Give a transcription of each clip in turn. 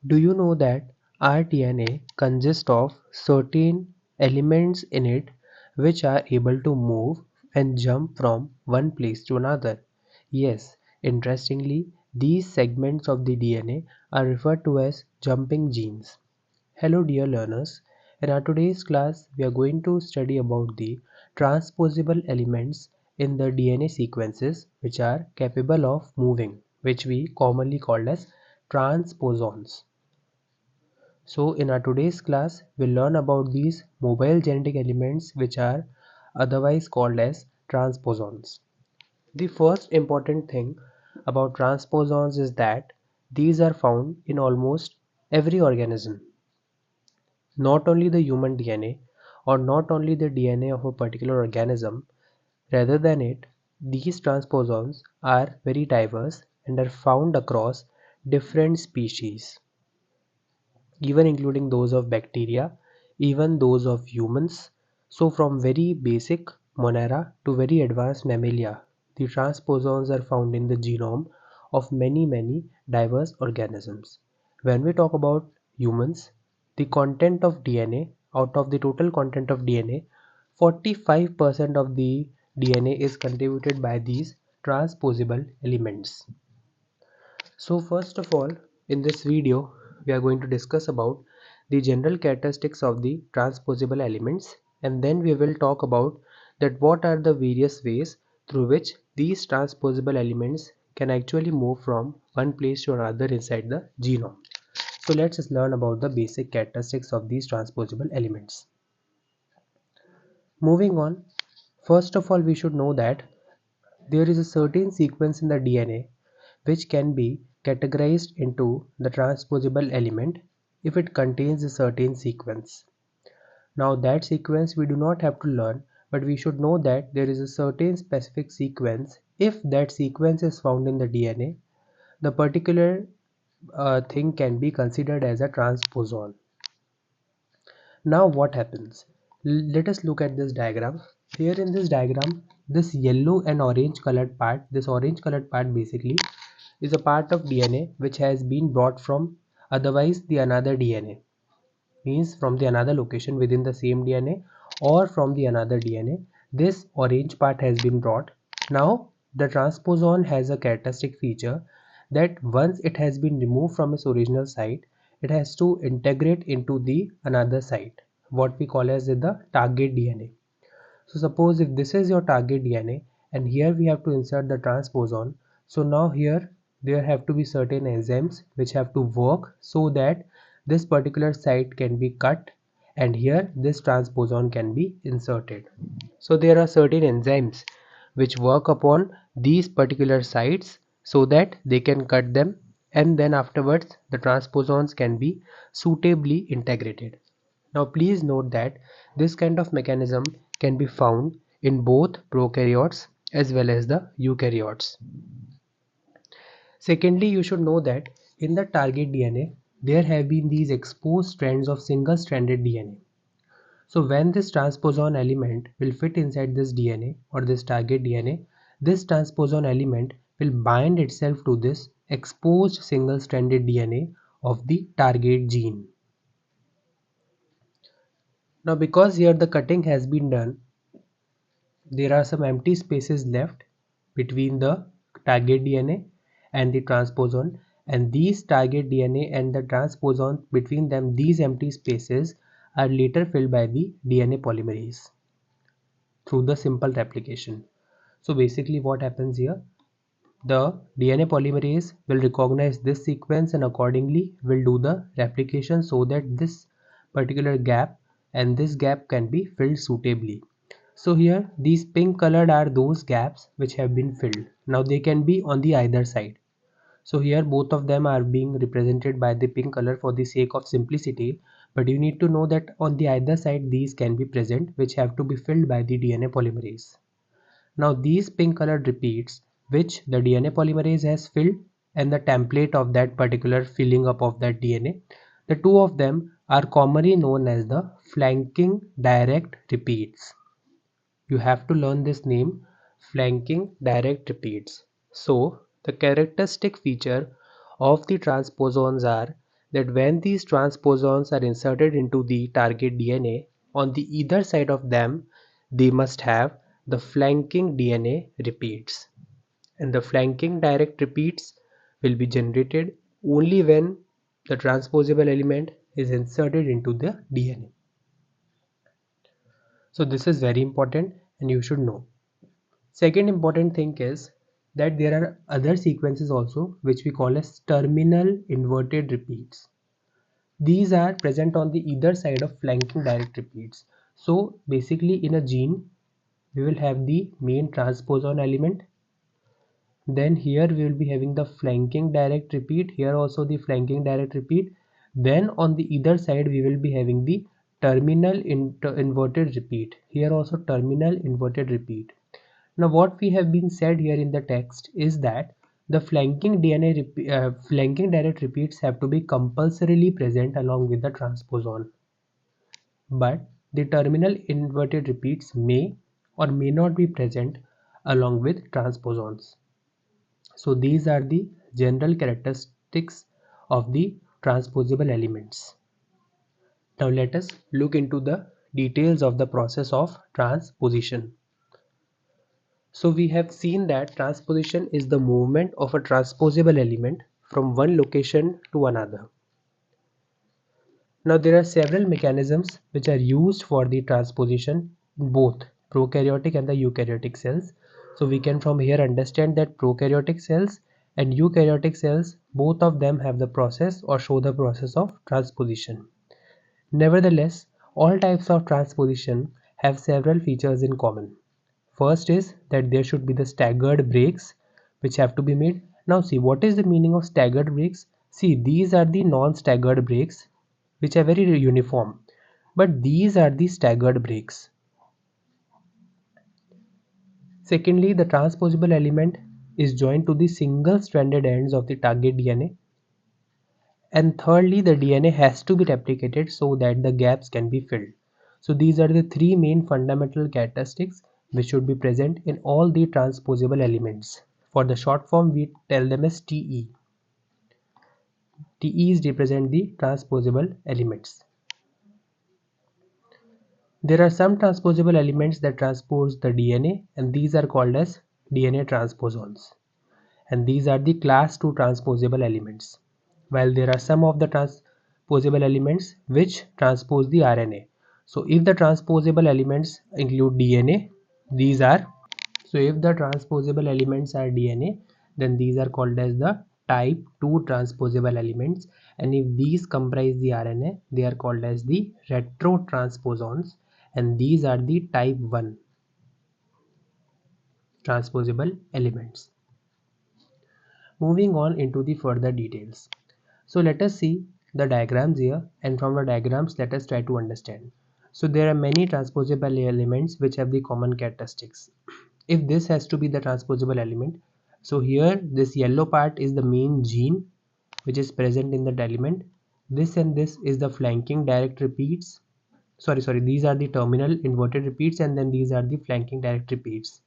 Do you know that our DNA consists of certain elements in it which are able to move and jump from one place to another? Yes, interestingly, these segments of the DNA are referred to as jumping genes. Hello dear learners, in our today's class we are going to study about the transposable elements in the DNA sequences which are capable of moving, which we commonly call as transposons. So in our today's class, we'll learn about these mobile genetic elements which are otherwise called as transposons. The first important thing about transposons is that these are found in almost every organism. Not only the human DNA or not only the DNA of a particular organism, rather than it, these transposons are very diverse and are found across different species, even including those of bacteria, even those of humans. So from very basic Monera to very advanced Mammalia, the transposons are found in the genome of many diverse organisms. When we talk about humans, the content of DNA, out of the total content of DNA, 45% of the DNA is contributed by these transposable elements. So first of all, in this video, we are going to discuss about the general characteristics of the transposable elements, and then we will talk about that what are the various ways through which these transposable elements can actually move from one place to another inside the genome. So let's just learn about the basic characteristics of these transposable elements. Moving on, first of all we should know that there is a certain sequence in the DNA which can be categorized into the transposable element if it contains a certain sequence. Now that sequence we do not have to learn, but we should know that there is a certain specific sequence. If that sequence is found in the DNA, the particular thing can be considered as a transposon. Now what happens? Let us look at this diagram. Here in this diagram, this yellow and orange colored part, this orange colored part basically is a part of DNA which has been brought from otherwise the another DNA, means from the another location within the same DNA or from the another DNA. This orange part has been brought. Now the transposon has a characteristic feature that once it has been removed from its original site, it has to integrate into the another site, what we call as the target DNA. So suppose if this is your target DNA and here we have to insert the transposon, so now here there have to be certain enzymes which have to work so that this particular site can be cut and here this transposon can be inserted. So there are certain enzymes which work upon these particular sites so that they can cut them, and then afterwards the transposons can be suitably integrated. Now please note that this kind of mechanism can be found in both prokaryotes as well as the eukaryotes. Secondly, you should know that in the target DNA there have been these exposed strands of single-stranded DNA. So when this transposon element will fit inside this DNA or this target DNA, this transposon element will bind itself to this exposed single-stranded DNA of the target gene. Now because here the cutting has been done, there are some empty spaces left between the target DNA and the transposon, and these target DNA and the transposon, between them these empty spaces are later filled by the DNA polymerase through the simple replication. So basically what happens here, the DNA polymerase will recognize this sequence and accordingly will do the replication so that this particular gap and this gap can be filled suitably. So here these pink colored are those gaps which have been filled. Now they can be on the either side. So here both of them are being represented by the pink color for the sake of simplicity, but you need to know that on the either side these can be present which have to be filled by the DNA polymerase. Now these pink colored repeats which the DNA polymerase has filled and the template of that particular filling up of that DNA, the two of them are commonly known as the flanking direct repeats. You have to learn this name, flanking direct repeats. So the characteristic feature of the transposons are that when these transposons are inserted into the target DNA, on the either side of them, they must have the flanking DNA repeats. And the flanking direct repeats will be generated only when the transposable element is inserted into the DNA. So this is very important and you should know. Second important thing is that there are other sequences also which we call as terminal inverted repeats. These are present on the either side of flanking direct repeats. So basically in a gene we will have the main transposon element, then here we will be having the flanking direct repeat, here also the flanking direct repeat, then on the either side we will be having the terminal inverted repeat, here also terminal inverted repeat. Now what we have been said here in the text is that the flanking direct repeats have to be compulsorily present along with the transposon, but the terminal inverted repeats may or may not be present along with transposons. So these are the general characteristics of the transposable elements. Now let us look into the details of the process of transposition. So we have seen that transposition is the movement of a transposable element from one location to another. Now there are several mechanisms which are used for the transposition in both prokaryotic and the eukaryotic cells. So we can from here understand that prokaryotic cells and eukaryotic cells, both of them have the process or show the process of transposition. Nevertheless, all types of transposition have several features in common. First is that there should be the staggered breaks which have to be made. Now see, what is the meaning of staggered breaks? See, these are the non-staggered breaks which are very uniform, but these are the staggered breaks. Secondly, the transposable element is joined to the single stranded ends of the target DNA. And thirdly, the DNA has to be replicated so that the gaps can be filled. So these are the three main fundamental characteristics which should be present in all the transposable elements. For the short form, we tell them as TE. TEs represent the transposable elements. There are some transposable elements that transpose the DNA, and these are called as DNA transposons. And these are the class 2 transposable elements. While there are some of the transposable elements which transpose the RNA. So if the transposable elements include DNA, these are so if the transposable elements are DNA, then these are called as the type 2 transposable elements, and if these comprise the RNA, they are called as the retrotransposons, and these are the type 1 transposable elements. Moving on into the further details. So let us see the diagrams here, and from the diagrams let us try to understand. So there are many transposable elements which have the common characteristics. If this has to be the transposable element, so here this yellow part is the main gene which is present in that element. This and this is the flanking direct repeats. Sorry, these are the terminal inverted repeats, and then these are the flanking direct repeats.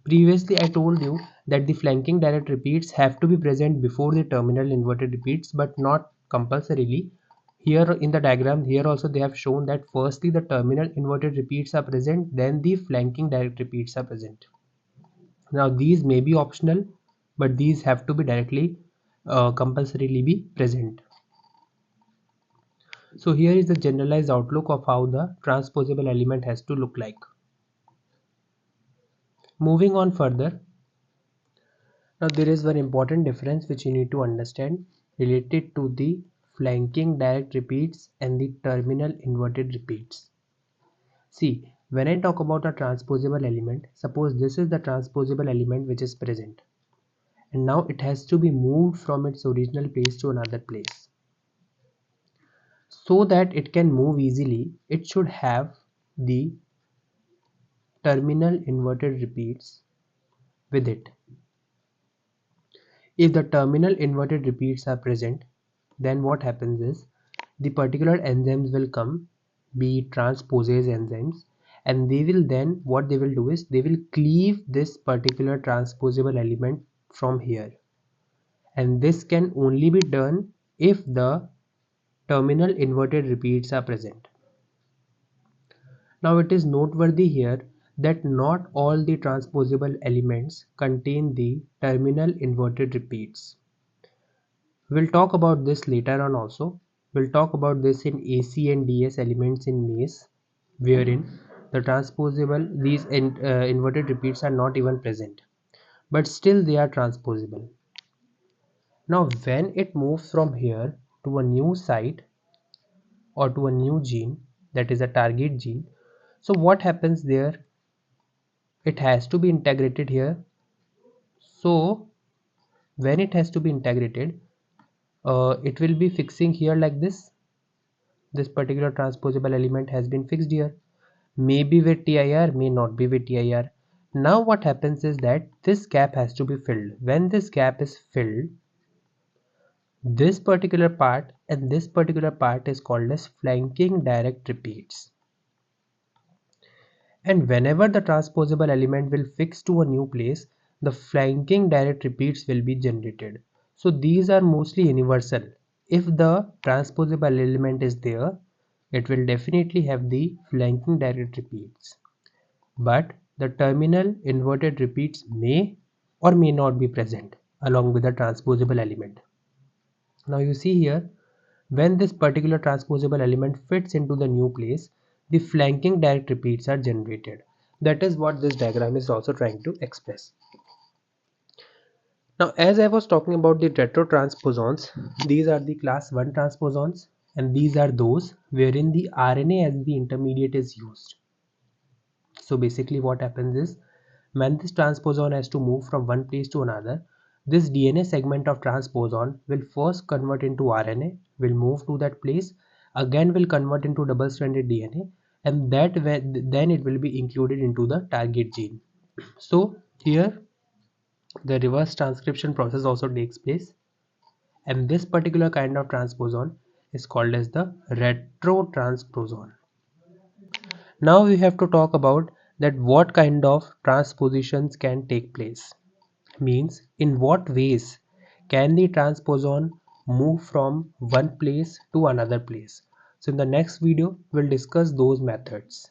Previously I told you that the flanking direct repeats have to be present before the terminal inverted repeats, but not compulsorily. Here in the diagram, here also they have shown that firstly the terminal inverted repeats are present, then the flanking direct repeats are present. Now these may be optional, but these have to be directly compulsorily be present. So here is the generalized outlook of how the transposable element has to look like. Moving on further, now there is one important difference which you need to understand related to the flanking direct repeats and the terminal inverted repeats. See, when I talk about a transposable element, suppose this is the transposable element which is present, and now it has to be moved from its original place to another place. So that it can move easily, it should have the terminal inverted repeats with it. If the terminal inverted repeats are present, then what happens is the particular enzymes will come, be it transposase enzymes, and they will then, what they will do is they will cleave this particular transposable element from here, and this can only be done if the terminal inverted repeats are present. Now it is noteworthy here that not all the transposable elements contain the terminal inverted repeats. We'll talk about this later on also. We'll talk about this in AC and DS elements in maze, wherein the transposable, these inverted repeats are not even present, but still they are transposable. Now when it moves from here to a new site or to a new gene, that is a target gene, so what happens there? It has to be integrated here. So when it has to be integrated, it will be fixing here like this particular transposable element has been fixed here, maybe with TIR, may not be with TIR. Now what happens is that this gap has to be filled. When this gap is filled, this particular part and this particular part is called as flanking direct repeats. And whenever the transposable element will fix to a new place, the flanking direct repeats will be generated. So these are mostly universal. If the transposable element is there, it will definitely have the flanking direct repeats. But the terminal inverted repeats may or may not be present along with the transposable element. Now you see here, when this particular transposable element fits into the new place, the flanking direct repeats are generated. That is what this diagram is also trying to express. Now as I was talking about the retrotransposons, these are the class 1 transposons, and these are those wherein the RNA as the intermediate is used. So basically what happens is, when this transposon has to move from one place to another, this DNA segment of transposon will first convert into RNA, will move to that place, again will convert into double-stranded DNA, and then it will be included into the target gene. So here the reverse transcription process also takes place, and this particular kind of transposon is called as the retrotransposon. Now we have to talk about that what kind of transpositions can take place. Means in what ways can the transposon move from one place to another place. So in the next video we'll discuss those methods.